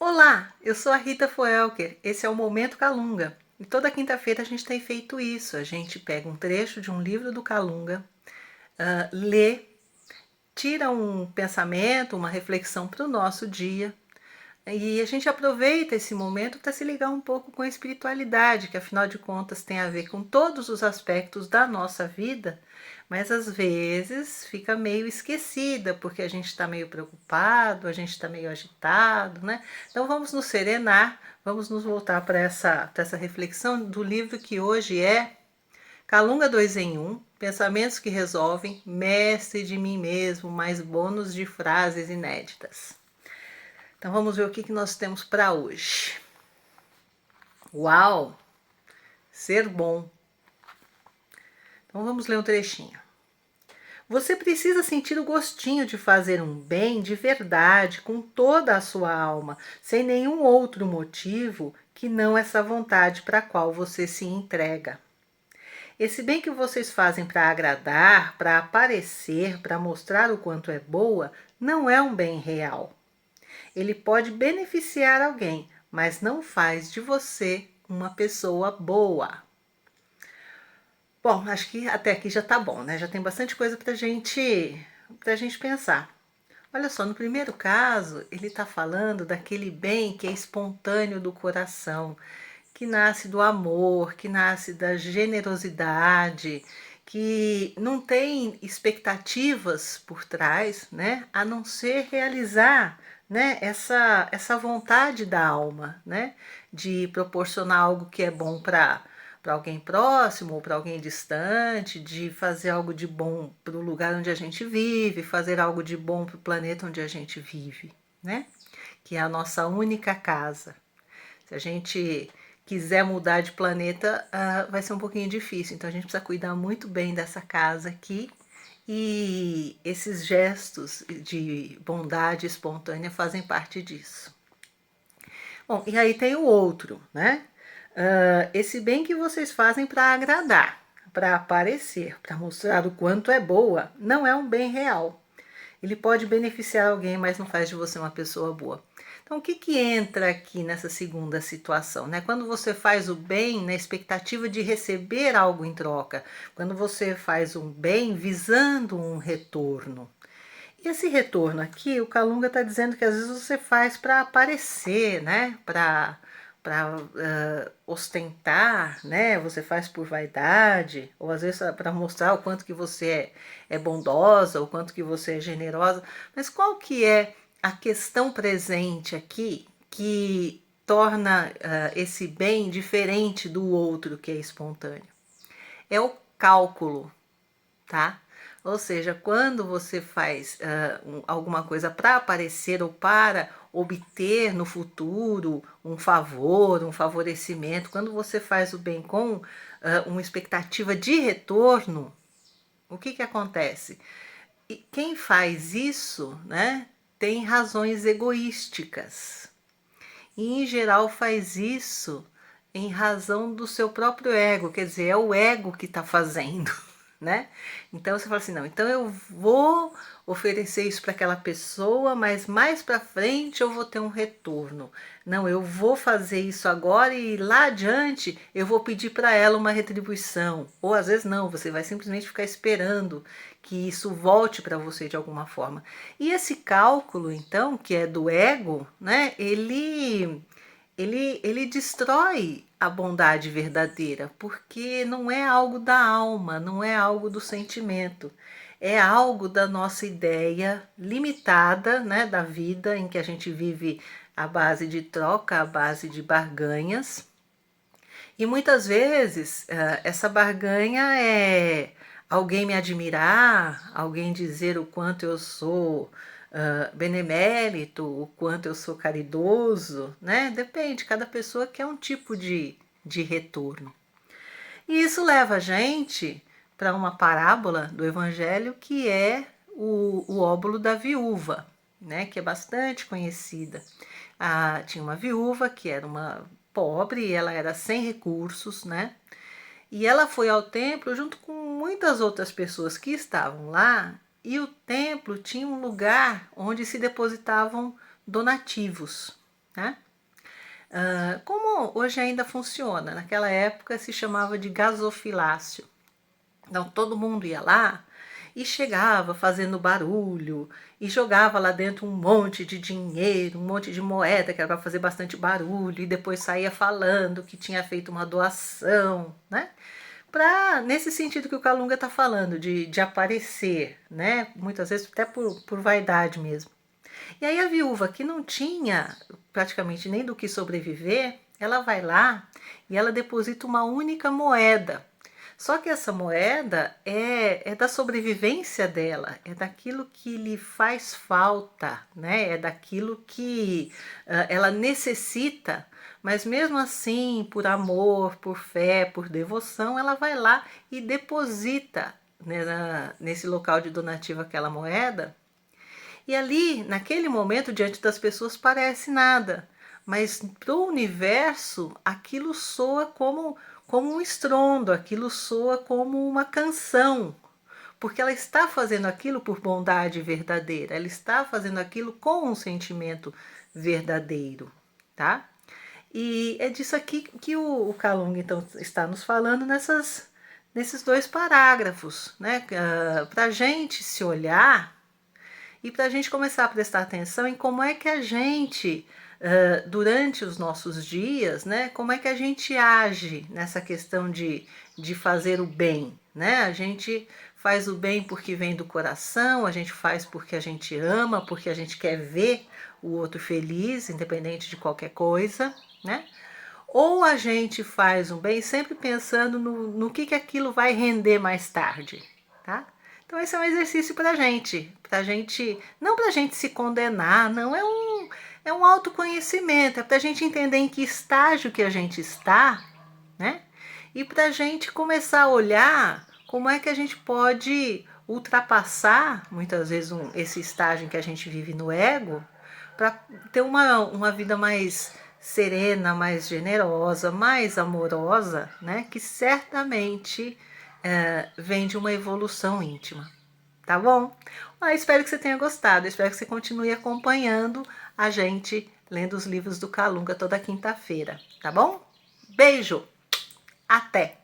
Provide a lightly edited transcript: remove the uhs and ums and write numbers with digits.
Olá, eu sou a Rita Foelker, esse é o Momento Calunga. E toda quinta-feira a gente tem feito isso, a gente pega um trecho de um livro do Calunga, lê, tira um pensamento, uma reflexão para o nosso dia, e a gente aproveita esse momento para se ligar um pouco com a espiritualidade, que afinal de contas tem a ver com todos os aspectos da nossa vida, mas às vezes fica meio esquecida, porque a gente está meio preocupado, a gente está meio agitado, né? Então vamos nos serenar, vamos nos voltar para essa reflexão do livro que hoje é Calunga 2 em 1, Pensamentos que Resolvem, Mestre de Mim Mesmo, mais bônus de frases inéditas. Então vamos ver o que nós temos para hoje. Uau! Ser bom. Então vamos ler um trechinho. Você precisa sentir o gostinho de fazer um bem de verdade, com toda a sua alma, sem nenhum outro motivo que não essa vontade para a qual você se entrega. Esse bem que vocês fazem para agradar, para aparecer, para mostrar o quanto é boa, não é um bem real. Ele pode beneficiar alguém, mas não faz de você uma pessoa boa. Bom, acho que até aqui já tá bom, né? Já tem bastante coisa pra gente pensar. Olha só, no primeiro caso, ele está falando daquele bem que é espontâneo do coração, que nasce do amor, que nasce da generosidade, que não tem expectativas por trás, né? A não ser realizar, né? Essa vontade da alma, né? De proporcionar algo que é bom para alguém próximo ou para alguém distante, de fazer algo de bom para o lugar onde a gente vive, fazer algo de bom para o planeta onde a gente vive, né? Que é a nossa única casa. Se a gente quiser mudar de planeta, vai ser um pouquinho difícil. Então a gente precisa cuidar muito bem dessa casa aqui. E esses gestos de bondade espontânea fazem parte disso. Bom, e aí tem o outro, né? Esse bem que vocês fazem para agradar, para aparecer, para mostrar o quanto é boa, não é um bem real. Ele pode beneficiar alguém, mas não faz de você uma pessoa boa. Então, o que entra aqui nessa segunda situação? Né? Quando você faz o bem na expectativa de receber algo em troca, quando você faz um bem visando um retorno. E esse retorno aqui, o Calunga está dizendo que às vezes você faz para aparecer, né? Para ostentar, né? Você faz por vaidade, ou às vezes para mostrar o quanto que você é bondosa, o quanto que você é generosa. Mas qual que é a questão presente aqui que torna esse bem diferente do outro que é espontâneo? É o cálculo, tá? Ou seja, quando você faz alguma coisa para aparecer ou para obter no futuro um favor, um favorecimento, quando você faz o bem com uma expectativa de retorno, o que acontece? E quem faz isso, né, tem razões egoísticas. E em geral faz isso em razão do seu próprio ego, quer dizer, é o ego que está fazendo, né? Então você fala assim, não, então eu vou oferecer isso para aquela pessoa, mas mais para frente eu vou ter um retorno. Não, eu vou fazer isso agora e lá adiante eu vou pedir para ela uma retribuição. Ou às vezes não, você vai simplesmente ficar esperando que isso volte para você de alguma forma. E esse cálculo, então, que é do ego, né? Ele destrói a bondade verdadeira, porque não é algo da alma, não é algo do sentimento, é algo da nossa ideia limitada, né, da vida em que a gente vive à base de troca, à base de barganhas. E muitas vezes essa barganha é alguém me admirar, alguém dizer o quanto eu sou benemérito, o quanto eu sou caridoso, né? Depende, cada pessoa quer um tipo de retorno. E isso leva a gente para uma parábola do Evangelho que é o óbolo da viúva, né? Que é bastante conhecida. Tinha uma viúva que era uma pobre e ela era sem recursos, né? E ela foi ao templo junto com muitas outras pessoas que estavam lá, e o templo tinha um lugar onde se depositavam donativos. né? Como hoje ainda funciona, naquela época se chamava de gasofilácio. Então todo mundo ia lá e chegava fazendo barulho e jogava lá dentro um monte de dinheiro, um monte de moeda que era para fazer bastante barulho e depois saía falando que tinha feito uma doação, né? Nesse sentido que o Calunga está falando, de aparecer, né? Muitas vezes até por vaidade mesmo. E aí a viúva que não tinha praticamente nem do que sobreviver, ela vai lá e ela deposita uma única moeda. Só que essa moeda é da sobrevivência dela, é daquilo que lhe faz falta, né? É daquilo que ela necessita, mas mesmo assim, por amor, por fé, por devoção, ela vai lá e deposita, né, nesse local de donativo aquela moeda. E ali, naquele momento, diante das pessoas, parece nada, mas para o universo aquilo soa como um estrondo, aquilo soa como uma canção, porque ela está fazendo aquilo por bondade verdadeira, ela está fazendo aquilo com um sentimento verdadeiro, tá? E é disso aqui que o Calung então está nos falando nesses dois parágrafos, né? Para a gente se olhar e para a gente começar a prestar atenção em como é que a gente, durante os nossos dias, né, como é que a gente age nessa questão de fazer o bem. Né? A gente faz o bem porque vem do coração, a gente faz porque a gente ama, porque a gente quer ver o outro feliz, independente de qualquer coisa, né? Ou a gente faz um bem sempre pensando no que aquilo vai render mais tarde, tá? Então esse é um exercício para a gente, não para a gente se condenar, não, é um autoconhecimento, é para a gente entender em que estágio que a gente está, né? E para a gente começar a olhar como é que a gente pode ultrapassar, muitas vezes, esse estágio em que a gente vive no ego, para ter uma vida mais serena, mais generosa, mais amorosa, né? Que certamente vem de uma evolução íntima. Tá bom? Espero que você tenha gostado, espero que você continue acompanhando a gente lendo os livros do Calunga toda quinta-feira, tá bom? Beijo! Até!